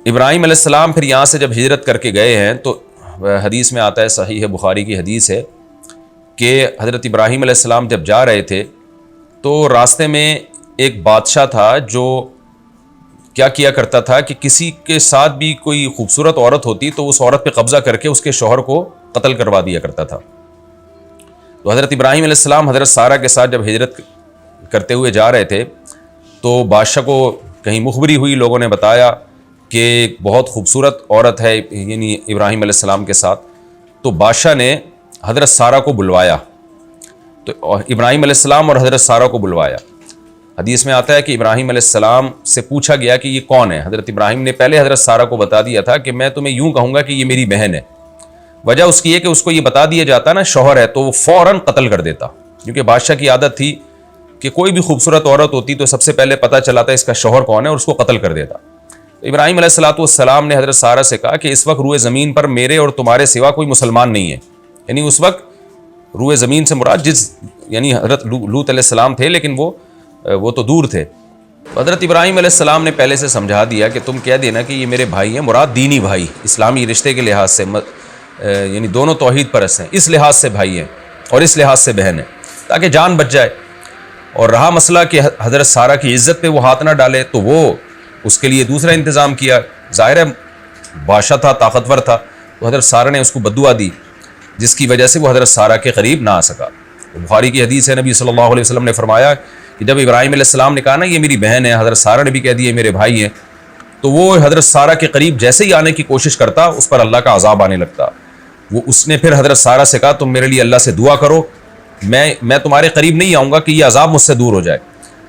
ابراہیم علیہ السلام پھر یہاں سے جب ہجرت کر کے گئے ہیں تو حدیث میں آتا ہے، صحیح بخاری کی حدیث ہے کہ حضرت ابراہیم علیہ السلام جب جا رہے تھے تو راستے میں ایک بادشاہ تھا جو کیا کیا کرتا تھا کہ کسی کے ساتھ بھی کوئی خوبصورت عورت ہوتی تو اس عورت پہ قبضہ کر کے اس کے شوہر کو قتل کروا دیا کرتا تھا۔ تو حضرت ابراہیم علیہ السلام حضرت سارہ کے ساتھ جب ہجرت کرتے ہوئے جا رہے تھے تو بادشاہ کو کہیں مخبری ہوئی، لوگوں نے بتایا کہ بہت خوبصورت عورت ہے یعنی ابراہیم علیہ السلام کے ساتھ۔ تو بادشاہ نے حضرت سارہ کو بلوایا، تو ابراہیم علیہ السلام اور حضرت سارہ کو بلوایا۔ حدیث میں آتا ہے کہ ابراہیم علیہ السلام سے پوچھا گیا کہ یہ کون ہے۔ حضرت ابراہیم نے پہلے حضرت سارہ کو بتا دیا تھا کہ میں تمہیں یوں کہوں گا کہ یہ میری بہن ہے۔ وجہ اس کی ہے کہ اس کو یہ بتا دیا جاتا نا شوہر ہے تو وہ فوراً قتل کر دیتا، کیونکہ بادشاہ کی عادت تھی کہ کوئی بھی خوبصورت عورت ہوتی تو سب سے پہلے پتہ چلاتا اس کا شوہر کون ہے اور اس کو قتل کر دیتا۔ ابراہیم علیہ السلام نے حضرت سارہ سے کہا کہ اس وقت روئے زمین پر میرے اور تمہارے سوا کوئی مسلمان نہیں ہے، یعنی اس وقت روئے زمین سے مراد یعنی حضرت لوط علیہ السلام تھے، لیکن وہ تو دور تھے۔ حضرت ابراہیم علیہ السلام نے پہلے سے سمجھا دیا کہ تم کہہ دینا کہ یہ میرے بھائی ہیں، مراد دینی بھائی، اسلامی رشتے کے لحاظ سے، یعنی دونوں توحید پرست ہیں، اس لحاظ سے بھائی ہیں اور اس لحاظ سے بہن ہیں، تاکہ جان بچ جائے۔ اور رہا مسئلہ کہ حضرت سارہ کی عزت پہ وہ ہاتھ نہ ڈالے تو وہ اس کے لیے دوسرا انتظام کیا۔ ظاہر ہے بادشاہ تھا، طاقتور تھا، تو حضرت سارہ نے اس کو بددعا دی جس کی وجہ سے وہ حضرت سارہ کے قریب نہ آ سکا۔ بخاری کی حدیث ہے، نبی صلی اللہ علیہ وسلم نے فرمایا کہ جب ابراہیم علیہ السلام نے کہا نا یہ میری بہن ہے، حضرت سارہ نے بھی کہہ دیا میرے بھائی ہیں، تو وہ حضرت سارہ کے قریب جیسے ہی آنے کی کوشش کرتا اس پر اللہ کا عذاب آنے لگتا۔ اس نے پھر حضرت سارہ سے کہا تم میرے لیے اللہ سے دعا کرو، میں تمہارے قریب نہیں آؤں گا کہ یہ عذاب مجھ سے دور ہو جائے۔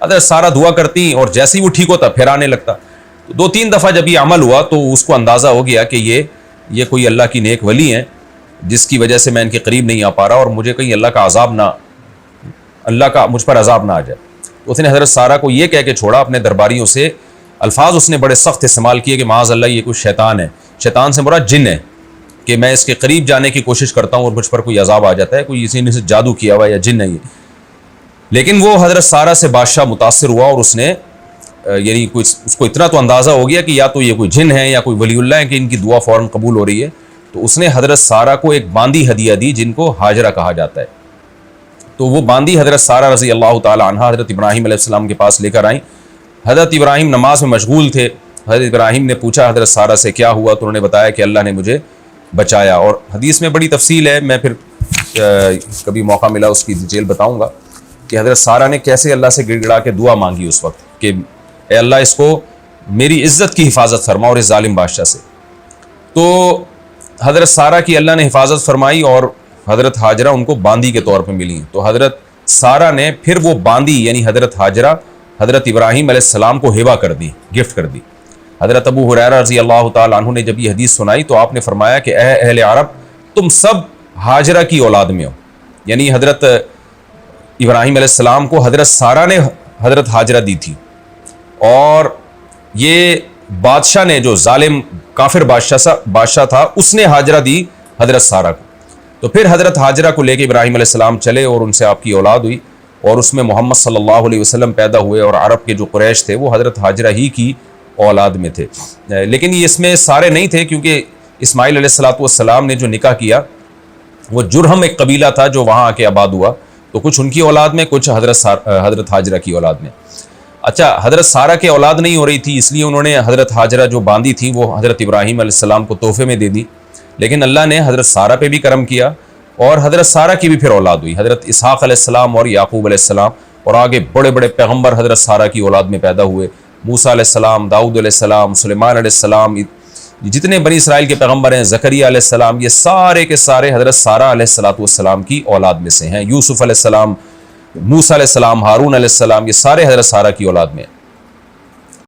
حضرت سارہ دعا کرتی اور جیسے ہی وہ ٹھیک ہوتا پھر آنے لگتا۔ تو 2-3 دفعہ جب یہ عمل ہوا تو اس کو اندازہ ہو گیا کہ یہ کوئی اللہ کی نیک ولی ہیں جس کی وجہ سے میں ان کے قریب نہیں آ پا رہا اور مجھے کہیں اللہ کا مجھ پر عذاب نہ آ جائے۔ اس نے حضرت سارہ کو یہ کہہ کے چھوڑا اپنے درباریوں سے، الفاظ اس نے بڑے سخت استعمال کیے کہ معاذ اللہ یہ کوئی شیطان ہے، شیطان سے مراد جن ہے، کہ میں اس کے قریب جانے کی کوشش کرتا ہوں اور مجھ پر کوئی عذاب آ جاتا ہے، کوئی اسی نے سے جادو کیا ہوا یا جن ہے یہ۔ لیکن وہ حضرت سارہ سے بادشاہ متاثر ہوا اور اس نے یعنی اس کو اتنا تو اندازہ ہو گیا کہ یا تو یہ کوئی جن ہے یا کوئی ولی اللہ ہے کہ ان کی دعا فوراً قبول ہو رہی ہے، تو اس نے حضرت سارہ کو ایک باندی ہدیہ دی جن کو ہاجرہ کہا جاتا ہے۔ تو وہ باندی حضرت سارہ رضی اللہ تعالی عنہ حضرت ابراہیم علیہ السلام کے پاس لے کر آئیں۔ حضرت ابراہیم نماز میں مشغول تھے، حضرت ابراہیم نے پوچھا حضرت سارہ سے کیا ہوا، تو انہوں نے بتایا کہ اللہ نے مجھے بچایا۔ اور حدیث میں بڑی تفصیل ہے، میں پھر کبھی موقع ملا اس کی ڈیٹیل بتاؤں گا کہ حضرت سارہ نے کیسے اللہ سے گڑ گڑا کے دعا مانگی اس وقت کہ اے اللہ اس کو میری عزت کی حفاظت فرما اور اس ظالم بادشاہ سے۔ تو حضرت سارہ کی اللہ نے حفاظت فرمائی اور حضرت ہاجرہ ان کو باندی کے طور پہ ملی۔ تو حضرت سارہ نے پھر وہ باندی یعنی حضرت ہاجرہ حضرت ابراہیم علیہ السلام کو ہبہ کر دی، گفٹ کر دی۔ حضرت ابو ہریرہ رضی اللہ تعالیٰ عنہ نے جب یہ حدیث سنائی تو آپ نے فرمایا کہ اے اہل عرب تم سب ہاجرہ کی اولاد میں ہو، یعنی حضرت ابراہیم علیہ السلام کو حضرت سارہ نے حضرت ہاجرہ دی تھی، اور یہ بادشاہ نے جو ظالم کافر بادشاہ تھا اس نے ہاجرہ دی حضرت سارہ کو۔ تو پھر حضرت ہاجرہ کو لے کے ابراہیم علیہ السلام چلے اور ان سے آپ کی اولاد ہوئی، اور اس میں محمد صلی اللہ علیہ وسلم پیدا ہوئے، اور عرب کے جو قریش تھے وہ حضرت ہاجرہ ہی کی اولاد میں تھے۔ لیکن یہ اس میں سارے نہیں تھے، کیونکہ اسماعیل علیہ السلام نے جو نکاح کیا وہ جرہم ایک قبیلہ تھا جو وہاں آ کے آباد ہوا، تو کچھ ان کی اولاد میں، کچھ حضرت ہاجرہ کی اولاد میں۔ اچھا، حضرت سارہ کے اولاد نہیں ہو رہی تھی، اس لیے انہوں نے حضرت ہاجرہ جو باندھی تھی وہ حضرت ابراہیم علیہ السلام کو تحفے میں دے دی، لیکن اللہ نے حضرت سارہ پہ بھی کرم کیا اور حضرت سارہ کی بھی پھر اولاد ہوئی، حضرت اسحاق علیہ السلام اور یعقوب علیہ السلام، اور آگے بڑے بڑے پیغمبر حضرت سارہ کی اولاد میں پیدا ہوئے، موسیٰ علیہ السلام، داؤد علیہ السلام، سلیمان علیہ السلام، جتنے بنی اسرائیل کے پیغمبر ہیں، زکریا علیہ السلام، یہ سارے کے سارے حضرت سارہ علیہ السلام کی اولاد میں سے ہیں۔ یوسف علیہ السلام، موسیٰ علیہ السلام، ہارون علیہ السلام، یہ سارے حضرت سارہ کی اولاد میں ہیں۔